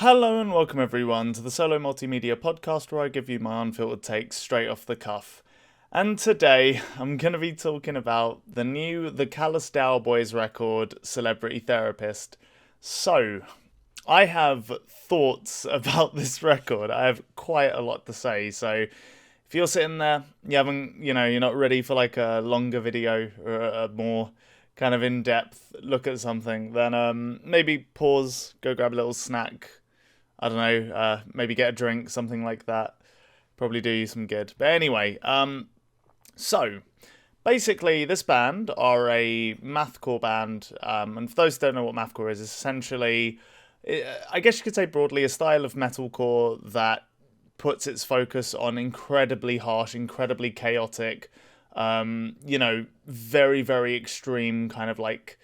Hello and welcome everyone to the Solo Multimedia Podcast where I give you my unfiltered takes straight off the cuff. And today I'm going to be talking about the Callous Daoboys record, Celebrity Therapist. So, I have thoughts about this record. I have quite a lot to say. So, if you're sitting there, you're not ready for like a longer video or a more kind of in-depth look at something, then maybe pause, go grab a little snack, I don't know, maybe get a drink, something like that. Probably do you some good. But anyway, so basically, this band are a mathcore band, and for those who don't know what mathcore is, it's essentially, I guess you could say broadly, a style of metalcore that puts its focus on incredibly harsh, incredibly chaotic, very, very extreme kind of like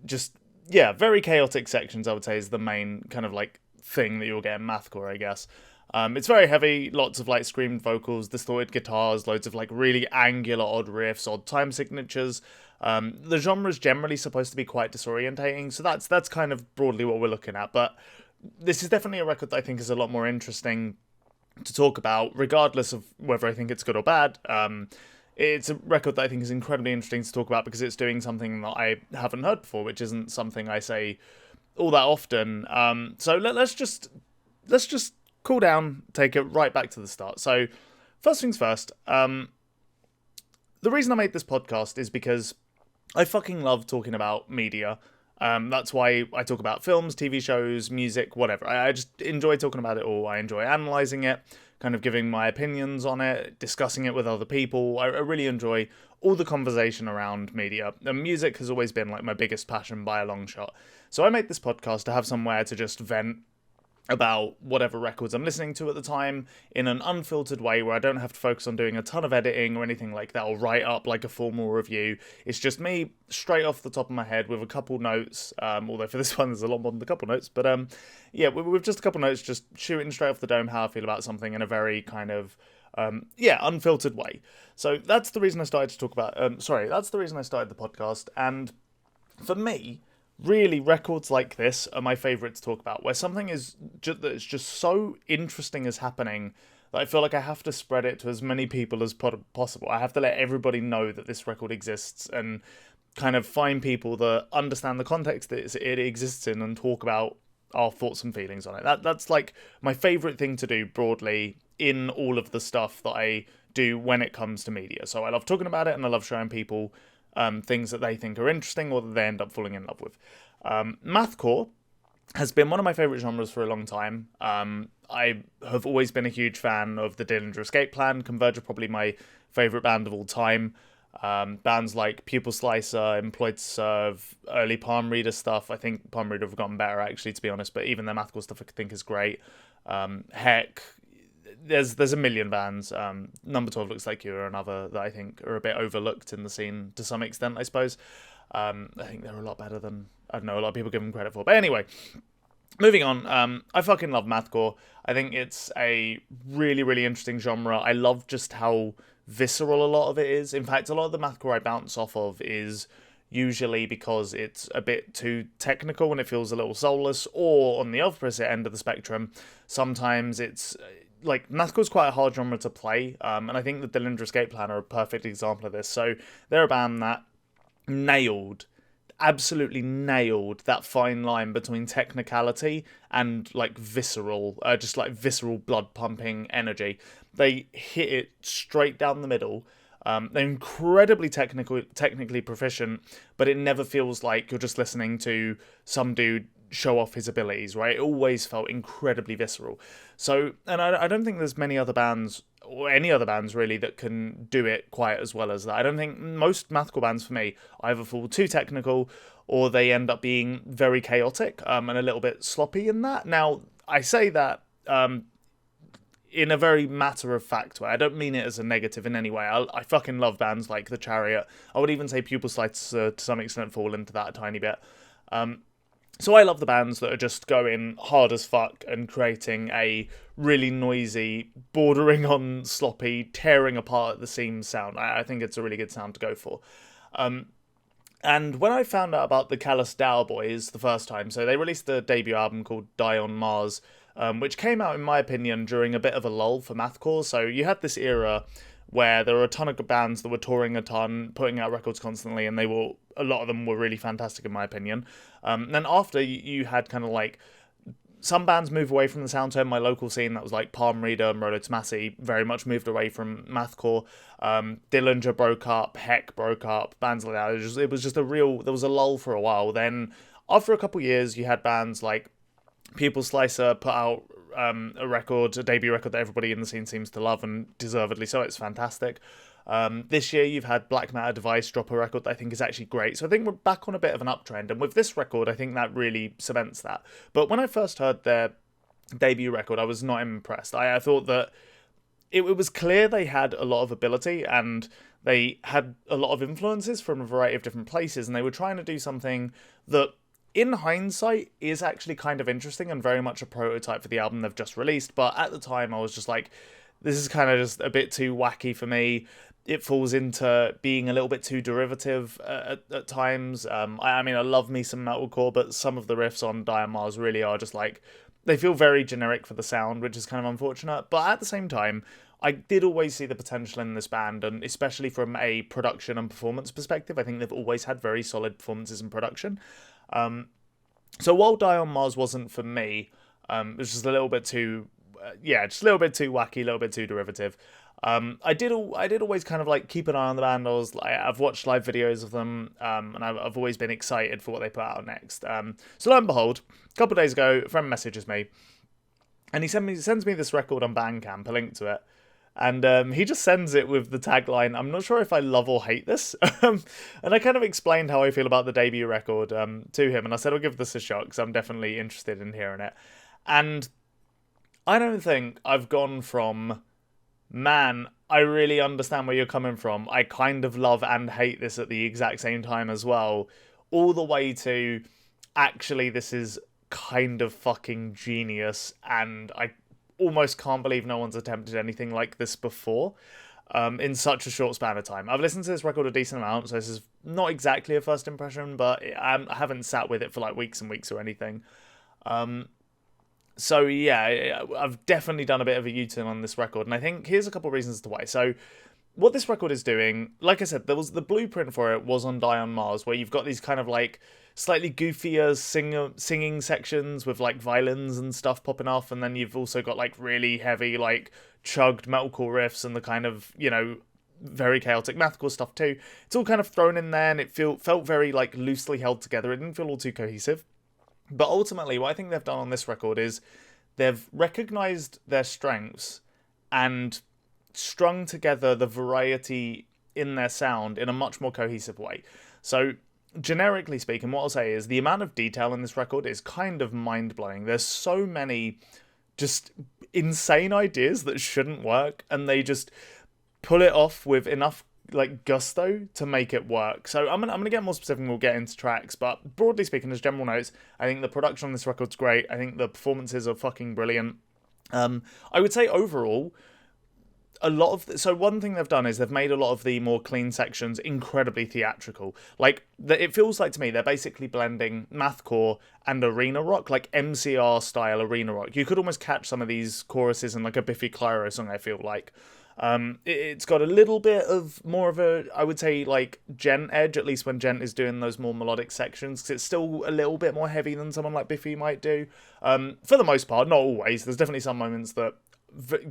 just very chaotic sections. I would say is the main kind of like thing that you'll get in mathcore, I guess. It's very heavy, lots of like screamed vocals, distorted guitars, loads of like really angular odd riffs, odd time signatures. The genre is generally supposed to be quite disorientating, so that's kind of broadly what we're looking at. But this is definitely a record that I think is a lot more interesting to talk about, regardless of whether I think it's good or bad. It's a record that I think is incredibly interesting to talk about because it's doing something that I haven't heard before, which isn't something I say all that often. So let's just cool down, take it right back to the start. So first things first. The reason I made this podcast is because I fucking love talking about media. That's why I talk about films, TV shows, music, whatever. I just enjoy talking about it all. I enjoy analysing it, kind of giving my opinions on it, discussing it with other people. I really enjoy all the conversation around media. And music has always been like my biggest passion by a long shot. So I made this podcast to have somewhere to just vent about whatever records I'm listening to at the time in an unfiltered way where I don't have to focus on doing a ton of editing or anything like that or write up like a formal review. It's just me straight off the top of my head with a couple notes, although for this one there's a lot more than a couple notes, but with just a couple notes, just shooting straight off the dome how I feel about something in a very kind of unfiltered way. So that's the reason I started to talk about that's the reason I started the podcast. And for me, really, records like this are my favourite to talk about, where something is that's just so interesting is happening that I feel like I have to spread it to as many people as possible. I have to let everybody know that this record exists and kind of find people that understand the context that it exists in and talk about our thoughts and feelings on it. That's like my favourite thing to do broadly in all of the stuff that I do when it comes to media. So I love talking about it and I love showing people things that they think are interesting or that they end up falling in love with. Mathcore has been one of my favourite genres for a long time. I have always been a huge fan of the Dillinger Escape Plan. Converge are probably my favourite band of all time. Bands like Pupil Slicer, Employed to Serve, early Palm Reader stuff. I think Palm Reader have gotten better, actually, to be honest, but even their mathcore stuff I think is great. Heck, there's a million bands. Number 12 Looks Like You are another that I think are a bit overlooked in the scene to some extent, I suppose. I think they're a lot better than, I don't know, a lot of people give them credit for. But anyway, moving on, I fucking love mathcore. I think it's a really, really interesting genre. I love just how visceral a lot of it is. In fact, a lot of the mathcore I bounce off of is usually because it's a bit too technical and it feels a little soulless, or on the opposite end of the spectrum, sometimes it's like mathcore's quite a hard genre to play, and I think the Dillinger Escape Plan are a perfect example of this. So they're a band that absolutely nailed that fine line between technicality and like visceral, just like visceral blood pumping energy. They hit it straight down the middle. They're incredibly technically proficient, but it never feels like you're just listening to some dude show off his abilities, right? It always felt incredibly visceral. So, and I don't think there's many other bands, or any other bands really, that can do it quite as well as that. I don't think most mathcore bands for me either fall too technical or they end up being very chaotic and a little bit sloppy in that. Now, I say that in a very matter-of-fact way. I don't mean it as a negative in any way. I fucking love bands like The Chariot. I would even say Pupil Slicer to some extent fall into that a tiny bit. So I love the bands that are just going hard as fuck and creating a really noisy, bordering on sloppy, tearing apart at the seams sound. I think it's a really good sound to go for. And when I found out about the Callous Daoboys the first time, so they released the debut album called Die on Mars, which came out, in my opinion, during a bit of a lull for mathcore. So you had this era where there were a ton of bands that were touring a ton, putting out records constantly, and a lot of them were really fantastic, in my opinion. Then after, you had kind of like some bands move away from the sound tone. My local scene, that was like Palm Reader and Rolo Tomasi, very much moved away from mathcore. Dillinger broke up, Heck broke up, bands like that. It was just there was a lull for a while. Then after a couple years, you had bands like Pupil Slicer put out a debut record that everybody in the scene seems to love, and deservedly so. It's fantastic. This year you've had Black Matter Device drop a record that I think is actually great. So I think we're back on a bit of an uptrend. And with this record, I think that really cements that. But when I first heard their debut record, I was not impressed. I thought that it was clear they had a lot of ability, and they had a lot of influences from a variety of different places. And they were trying to do something that, in hindsight, is actually kind of interesting and very much a prototype for the album they've just released. But at the time, I was just like, this is kind of just a bit too wacky for me. It falls into being a little bit too derivative at times. I mean, I love me some metalcore, but some of the riffs on Die on Mars really are just like, they feel very generic for the sound, which is kind of unfortunate. But at the same time, I did always see the potential in this band, and especially from a production and performance perspective, I think they've always had very solid performances in production. So while Die on Mars wasn't for me, it was just a little bit too, just a little bit too wacky, a little bit too derivative. I did always kind of like keep an eye on the band. I've watched live videos of them, and I've always been excited for what they put out next. So lo and behold, a couple of days ago, a friend messages me, and he sends me this record on Bandcamp, a link to it. And he just sends it with the tagline, "I'm not sure if I love or hate this." And I kind of explained how I feel about the debut record to him, and I said I'll give this a shot because I'm definitely interested in hearing it. And I don't think I've gone from, man, I really understand where you're coming from, I kind of love and hate this at the exact same time as well, all the way to, actually, this is kind of fucking genius, and I almost can't believe no one's attempted anything like this before in such a short span of time. I've listened to this record a decent amount, so this is not exactly a first impression, but I haven't sat with it for like weeks and weeks or anything. So yeah, I've definitely done a bit of a U-turn on this record, and I think here's a couple of reasons as to why. So what this record is doing, like I said, there was the blueprint for it was on Die on Mars, where you've got these kind of like slightly goofier singing sections with like violins and stuff popping off, and then you've also got like really heavy like chugged metalcore riffs and the kind of, very chaotic mathcore stuff too. It's all kind of thrown in there, and it felt very like loosely held together. It didn't feel all too cohesive. But ultimately, what I think they've done on this record is they've recognized their strengths and strung together the variety in their sound in a much more cohesive way. So, generically speaking, what I'll say is the amount of detail in this record is kind of mind-blowing. There's so many just insane ideas that shouldn't work, and they just pull it off with enough like gusto to make it work. So I'm gonna get more specific and we'll get into tracks, but broadly speaking, as general notes, I think the production on this record's great. I think the performances are fucking brilliant. I would say overall, so one thing they've done is they've made a lot of the more clean sections incredibly theatrical. Like, it feels like to me they're basically blending mathcore and arena rock, like MCR style arena rock. You could almost catch some of these choruses in like a Biffy Clyro song, I feel like. It's got a little bit of more of a, I would say, like Gent edge, at least when Gent is doing those more melodic sections, because it's still a little bit more heavy than someone like Biffy might do. For the most part, not always. There's definitely some moments that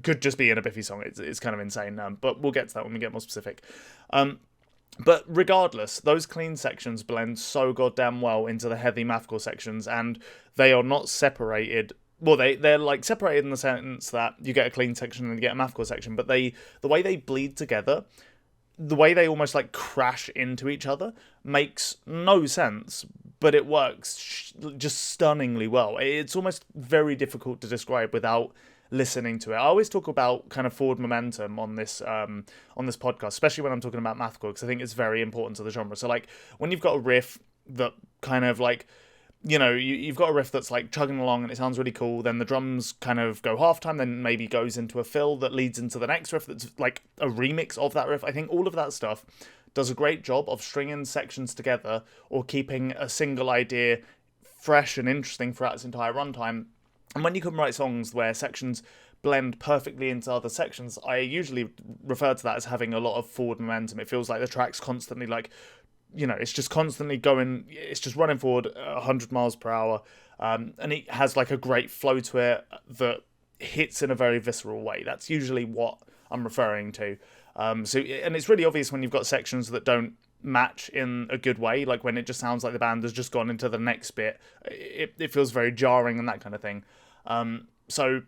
could just be in a Biffy song. It's kind of insane, but we'll get to that when we get more specific. But regardless, those clean sections blend so goddamn well into the heavy mathcore sections, and they are not separated. Well, they're like separated in the sense that you get a clean section and you get a mathcore section, but the way they bleed together, the way they almost like crash into each other, makes no sense, but it works just stunningly well. It's almost very difficult to describe without listening to it. I always talk about kind of forward momentum on this podcast, especially when I'm talking about mathcore, because I think it's very important to the genre. So like when you've got a riff that kind of like, you've got a riff that's like chugging along and it sounds really cool, then the drums kind of go halftime, then maybe goes into a fill that leads into the next riff that's like a remix of that riff. I think all of that stuff does a great job of stringing sections together or keeping a single idea fresh and interesting throughout its entire runtime. And when you can write songs where sections blend perfectly into other sections, I usually refer to that as having a lot of forward momentum. It feels like the track's constantly like, it's just constantly going, it's just running forward 100 miles per hour. And it has like a great flow to it that hits in a very visceral way. That's usually what I'm referring to. And it's really obvious when you've got sections that don't match in a good way, like when it just sounds like the band has just gone into the next bit. It feels very jarring and that kind of thing. So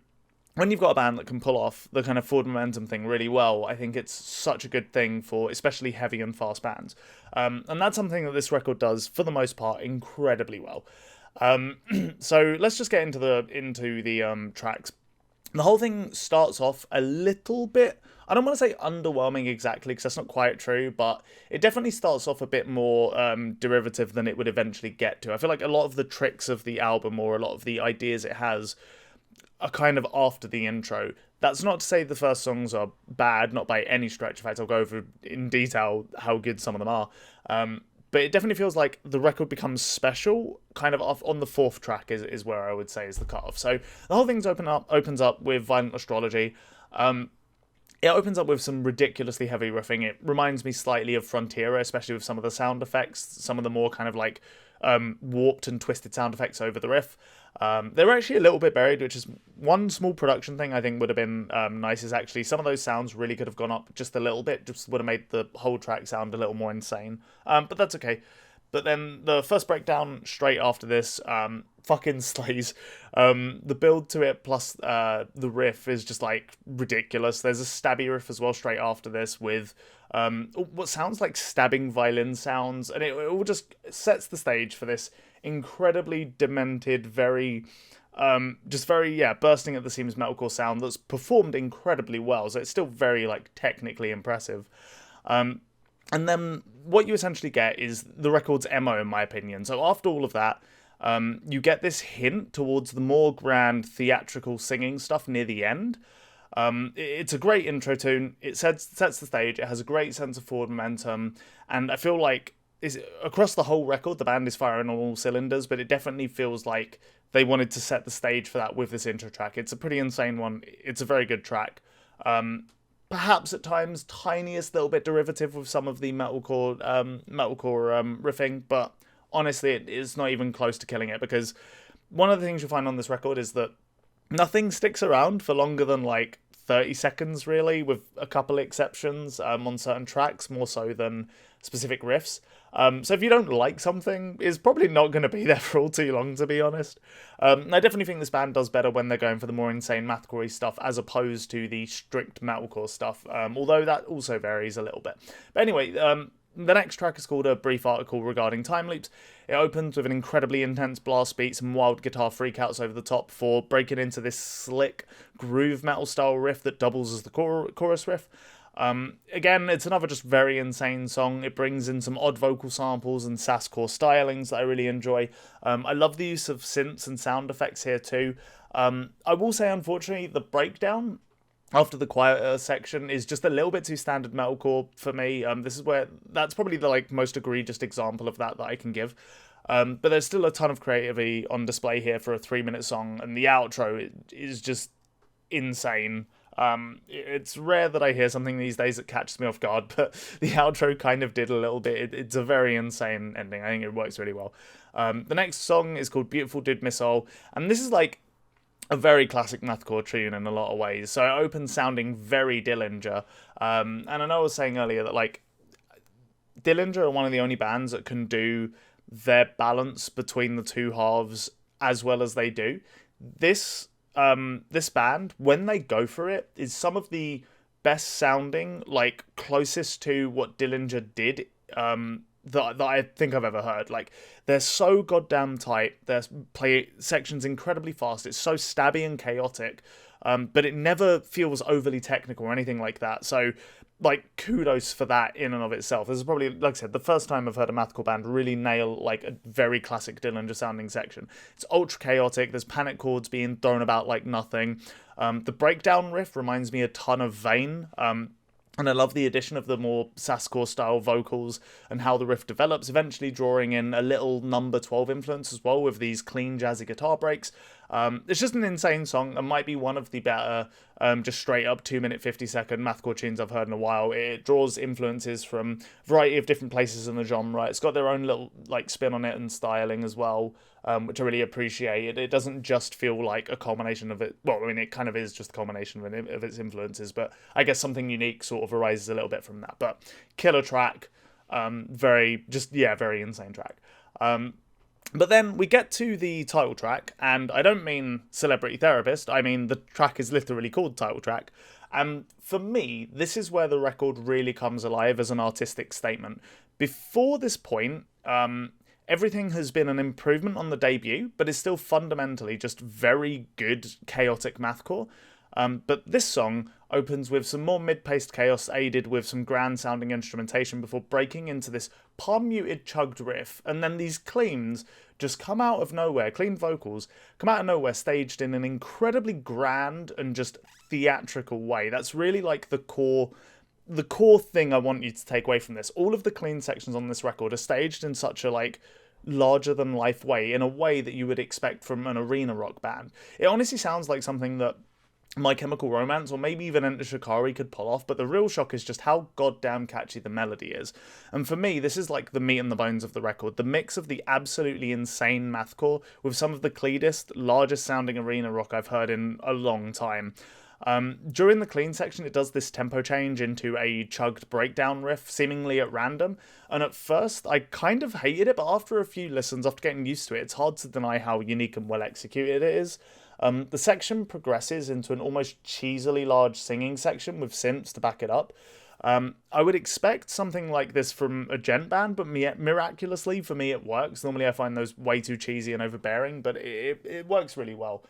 when you've got a band that can pull off the kind of forward momentum thing really well, I think it's such a good thing for especially heavy and fast bands. And that's something that this record does, for the most part, incredibly well. So let's just get into the tracks. The whole thing starts off a little bit, I don't want to say underwhelming exactly, because that's not quite true, but it definitely starts off a bit more derivative than it would eventually get to. I feel like a lot of the tricks of the album, or a lot of the ideas it has, are kind of after the intro. That's not to say the first songs are bad, not by any stretch. In fact, I'll go over in detail how good some of them are. But it definitely feels like the record becomes special kind of off on the fourth track is where I would say is the cutoff. So the whole thing's opens up with Violent Astrology. It opens up with some ridiculously heavy riffing. It reminds me slightly of Frontiera, especially with some of the sound effects, some of the more kind of like warped and twisted sound effects over the riff. They were actually a little bit buried, which is one small production thing I think would have been nice, is actually some of those sounds really could have gone up just a little bit, just would have made the whole track sound a little more insane. But that's okay. But then the first breakdown straight after this fucking slays. The build to it plus the riff is just like ridiculous. There's a stabby riff as well straight after this with what sounds like stabbing violin sounds, and it all just sets the stage for this incredibly demented, very bursting at the seams metalcore sound that's performed incredibly well. So it's still very like technically impressive. And then what you essentially get is the record's MO, in my opinion. So after all of that, you get this hint towards the more grand theatrical singing stuff near the end. It's a great intro tune. It sets the stage. It has a great sense of forward momentum. And I feel like across the whole record, the band is firing on all cylinders, but it definitely feels like they wanted to set the stage for that with this intro track. It's a pretty insane one. It's a very good track. Perhaps at times tiniest little bit derivative with some of the metalcore riffing, but honestly, it is not even close to killing it, because one of the things you'll find on this record is that nothing sticks around for longer than like 30 seconds, really, with a couple exceptions on certain tracks, more so than specific riffs. So if you don't like something, it's probably not going to be there for all too long, to be honest. I definitely think this band does better when they're going for the more insane mathcore stuff as opposed to the strict metalcore stuff, although that also varies a little bit. But anyway, the next track is called A Brief Article Regarding Time Loops. It opens with an incredibly intense blast beat, some wild guitar freakouts over the top before breaking into this slick groove metal style riff that doubles as the chorus riff. Again, it's another just very insane song. It brings in some odd vocal samples and sasscore stylings that I really enjoy. I love the use of synths and sound effects here too. I will say, unfortunately, the breakdown after the quieter section is just a little bit too standard metalcore for me. This is where that's probably the like most egregious example of that I can give. But there's still a ton of creativity on display here for a 3-minute song, and the outro is just insane. It's rare that I hear something these days that catches me off guard, but the outro kind of did a little bit. It's a very insane ending. I think it works really well. The next song is called Beautiful Dude Missile, and this is like a very classic mathcore tune in a lot of ways. So it opens sounding very Dillinger. And I know I was saying earlier that like Dillinger are one of the only bands that can do their balance between the two halves as well as they do. This band, when they go for it, is some of the best sounding, like closest to what Dillinger did, that I think I've ever heard. Like, they're so goddamn tight. Their play sections incredibly fast. It's so stabby and chaotic, but it never feels overly technical or anything like that. So, like, kudos for that in and of itself. This is probably, like I said, the first time I've heard a mathcore band really nail, like, a very classic Dillinger sounding section. It's ultra chaotic. There's panic chords being thrown about like nothing. The breakdown riff reminds me a ton of Vane. And I love the addition of the more Sasscore style vocals and how the riff develops, eventually drawing in a little number 12 influence as well with these clean jazzy guitar breaks. It's just an insane song and might be one of the better, just straight up 2 minute 50-second mathcore tunes I've heard in a while. It draws influences from a variety of different places in the genre. It's got their own little like spin on it and styling as well, which I really appreciate. It doesn't just feel like a culmination of it. Well, I mean, it kind of is just a culmination of its influences, but I guess something unique sort of arises a little bit from that. But killer track, very insane track. But then we get to the title track, and I don't mean Celebrity Therapist, I mean the track is literally called Title Track. And for me, this is where the record really comes alive as an artistic statement. Before this point, everything has been an improvement on the debut, but is still fundamentally just very good chaotic mathcore. But this song opens with some more mid-paced chaos aided with some grand-sounding instrumentation before breaking into this palm-muted chugged riff, and then these cleans just come out of nowhere, clean vocals, come out of nowhere staged in an incredibly grand and just theatrical way. That's really like the core thing I want you to take away from this. All of the clean sections on this record are staged in such a like larger than life way, in a way that you would expect from an arena rock band. It honestly sounds like something that My Chemical Romance or maybe even Enter Shikari could pull off, but the real shock is just how goddamn catchy the melody is. And for me, this is like the meat and the bones of the record. The mix of the absolutely insane mathcore with some of the cleanest, largest sounding arena rock I've heard in a long time. During the clean section, it does this tempo change into a chugged breakdown riff, seemingly at random, and at first I kind of hated it, but after a few listens, after getting used to it, it's hard to deny how unique and well executed it is. The section progresses into an almost cheesily large singing section with synths to back it up. I would expect something like this from a gent band, but miraculously for me it works. Normally I find those way too cheesy and overbearing, but it works really well.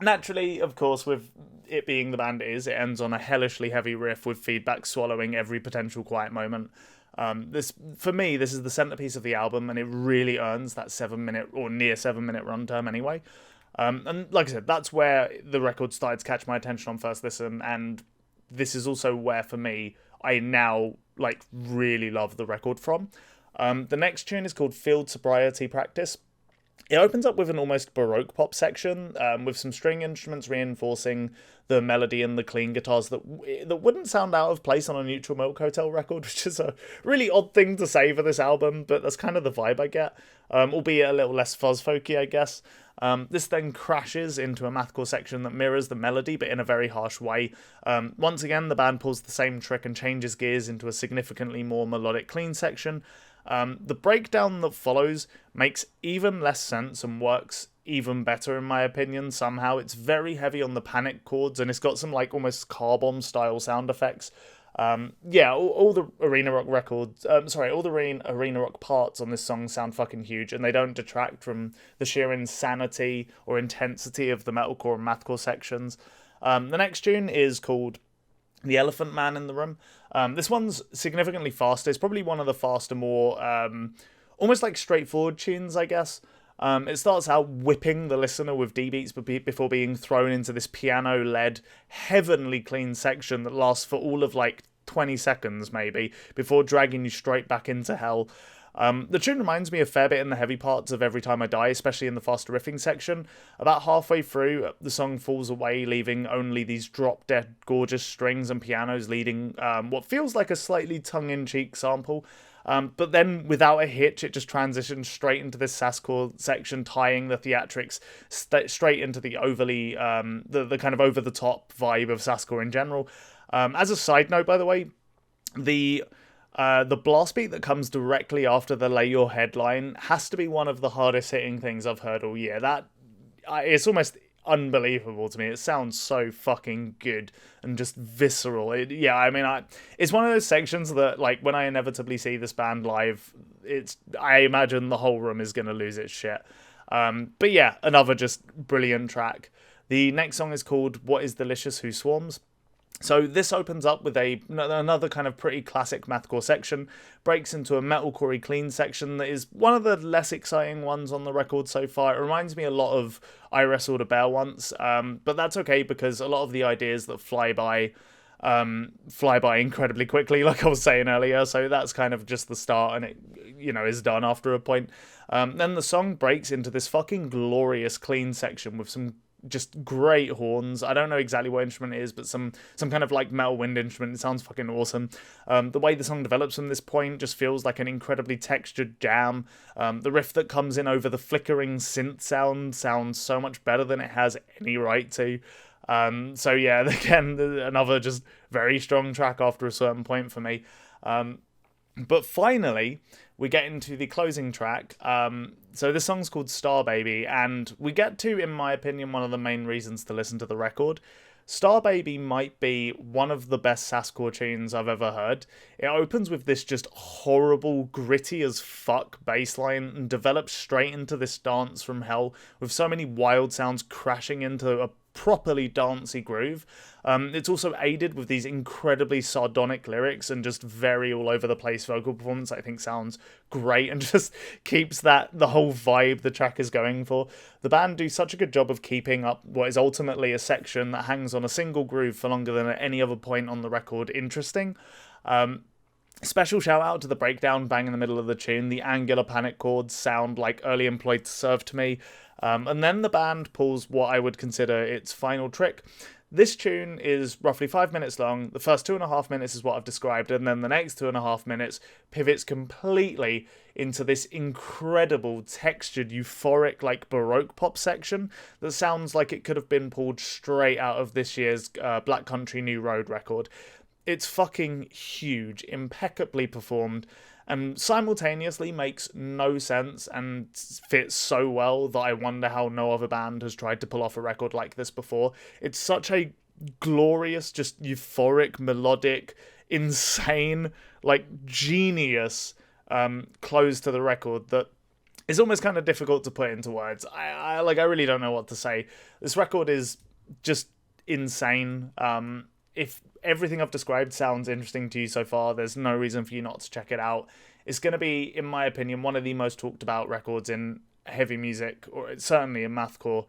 Naturally, of course, with it being the band it is, it ends on a hellishly heavy riff with feedback swallowing every potential quiet moment. For me, this is the centerpiece of the album, and it really earns that 7 minute or near 7 minute runtime anyway. And like I said, that's where the record started to catch my attention on first listen, and this is also where, for me, I now like really love the record from. The next tune is called Field Sobriety Practice. It opens up with an almost Baroque pop section, with some string instruments reinforcing the melody and the clean guitars that wouldn't sound out of place on a Neutral Milk Hotel record, which is a really odd thing to say for this album, but that's kind of the vibe I get, albeit a little less fuzz folky, I guess. This then crashes into a mathcore section that mirrors the melody, but in a very harsh way. Once again, the band pulls the same trick and changes gears into a significantly more melodic clean section. The breakdown that follows makes even less sense and works even better in my opinion somehow. It's very heavy on the panic chords, and it's got some like almost car bomb style sound effects. All the arena rock records, all the arena rock parts on this song sound fucking huge, and they don't detract from the sheer insanity or intensity of the metalcore and mathcore sections. The next tune is called The Elephant Man in the Room. This one's significantly faster. It's probably one of the faster, more almost like straightforward tunes, I guess. It starts out whipping the listener with D beats before being thrown into this piano-led, heavenly clean section that lasts for all of like 20 seconds maybe, before dragging you straight back into hell. The tune reminds me a fair bit in the heavy parts of Every Time I Die, especially in the faster riffing section. About halfway through, the song falls away, leaving only these drop-dead gorgeous strings and pianos leading what feels like a slightly tongue-in-cheek sample. But then, without a hitch, it just transitions straight into this Sasscore section, tying the theatrics straight into the overly, the kind of over-the-top vibe of Sasscore in general. As a side note, by the way, the blast beat that comes directly after the Lay Your Head line has to be one of the hardest hitting things I've heard all year. It's almost unbelievable to me. It sounds so fucking good and just visceral. It's one of those sections that, like, when I inevitably see this band live, I imagine the whole room is going to lose its shit. But yeah, another just brilliant track. The next song is called What Is Delicious Who Swarms. So this opens up with another kind of pretty classic mathcore section, breaks into a metalcore clean section that is one of the less exciting ones on the record so far. It reminds me a lot of I Wrestled a Bear Once, but that's okay because a lot of the ideas that fly by fly by incredibly quickly, like I was saying earlier. So that's kind of just the start, and it, is done after a point. Then the song breaks into this fucking glorious clean section with some just great horns. I don't know exactly what instrument it is, but some kind of like metal wind instrument. It sounds fucking awesome. The way the song develops from this point just feels like an incredibly textured jam. The riff that comes in over the flickering synth sound sounds so much better than it has any right to. So yeah, again, another just very strong track after a certain point for me. But finally, we get into the closing track. So this song's called Star Baby, and we get to, in my opinion, one of the main reasons to listen to the record. Star Baby might be one of the best Saskor tunes I've ever heard. It opens with this just horrible, gritty as fuck bass line and develops straight into this dance from hell with so many wild sounds crashing into a properly dancey groove. It's also aided with these incredibly sardonic lyrics and just very all over the place vocal performance. I think sounds great and just keeps the whole vibe the track is going for. The band do such a good job of keeping up what is ultimately a section that hangs on a single groove for longer than at any other point on the record interesting. Special shout out to the breakdown bang in the middle of the tune. The angular panic chords sound like early employed Serve to me. And then the band pulls what I would consider its final trick. This tune is roughly 5 minutes long. The first 2.5 minutes is what I've described, and then the next 2.5 minutes pivots completely into this incredible, textured, euphoric, like Baroque pop section that sounds like it could have been pulled straight out of this year's Black Country New Road record. It's fucking huge, impeccably performed, and simultaneously makes no sense and fits so well that I wonder how no other band has tried to pull off a record like this before. It's such a glorious, just euphoric, melodic, insane, like genius close to the record that is almost kind of difficult to put into words. I really don't know what to say. This record is just insane. If everything I've described sounds interesting to you so far, there's no reason for you not to check it out. It's going to be, in my opinion, one of the most talked about records in heavy music, or certainly in mathcore,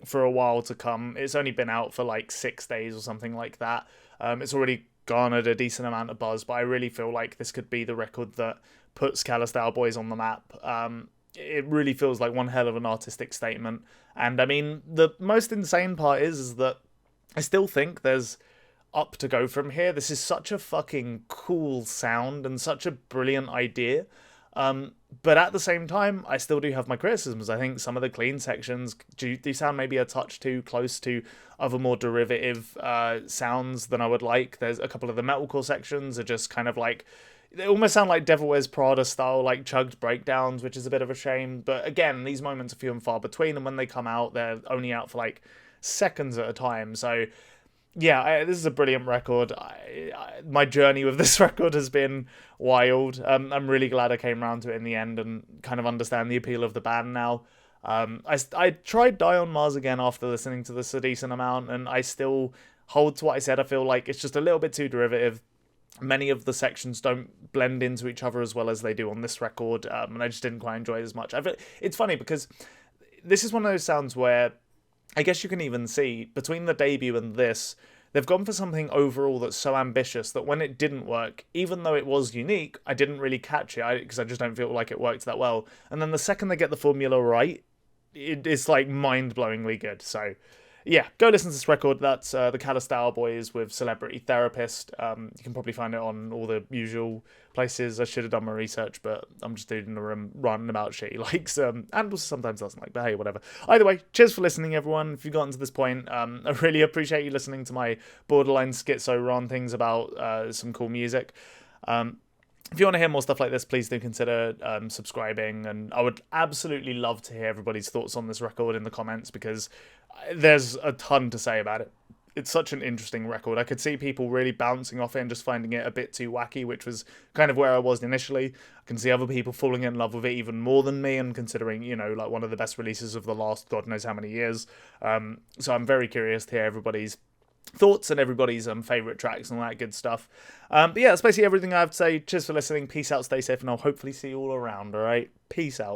for a while to come. It's only been out for like 6 days or something like that. It's already garnered a decent amount of buzz, but I really feel like this could be the record that puts Callous Daoboys on the map. It really feels like one hell of an artistic statement. And I mean, the most insane part is that I still think there's up to go from here. This is such a fucking cool sound and such a brilliant idea. But at the same time, I still do have my criticisms. I think some of the clean sections do sound maybe a touch too close to other more derivative sounds than I would like. There's a couple of the metalcore sections are just kind of like, they almost sound like Devil Wears Prada style, like chugged breakdowns, which is a bit of a shame. But again, these moments are few and far between, and when they come out, they're only out for like seconds at a time. So yeah, this is a brilliant record. My journey with this record has been wild. I'm really glad I came around to it in the end and kind of understand the appeal of the band now. I tried Die on Mars again after listening to this a decent amount, and I still hold to what I said. I feel like it's just a little bit too derivative. Many of the sections don't blend into each other as well as they do on this record, and I just didn't quite enjoy it as much. It's funny because this is one of those sounds where I guess you can even see, between the debut and this, they've gone for something overall that's so ambitious that when it didn't work, even though it was unique, I didn't really catch it because I just don't feel like it worked that well. And then the second they get the formula right, it's like mind-blowingly good. So yeah, go listen to this record. That's the Callous Daoboys with Celebrity Therapist. You can probably find it on all the usual places. I should have done my research, but I'm just doing the room running about shit he likes, and also sometimes doesn't like, but hey, whatever. Either way, cheers for listening, everyone. If you've gotten to this point, I really appreciate you listening to my borderline schizo rantings about some cool music. If you want to hear more stuff like this, please do consider subscribing, and I would absolutely love to hear everybody's thoughts on this record in the comments, because there's a ton to say about it. It's such an interesting record. I could see people really bouncing off it and just finding it a bit too wacky, which was kind of where I was initially. I can see other people falling in love with it even more than me, and considering, like one of the best releases of the last God knows how many years. So I'm very curious to hear everybody's thoughts and everybody's favourite tracks and all that good stuff. But yeah, that's basically everything I have to say. Cheers for listening. Peace out, stay safe, and I'll hopefully see you all around, alright? Peace out.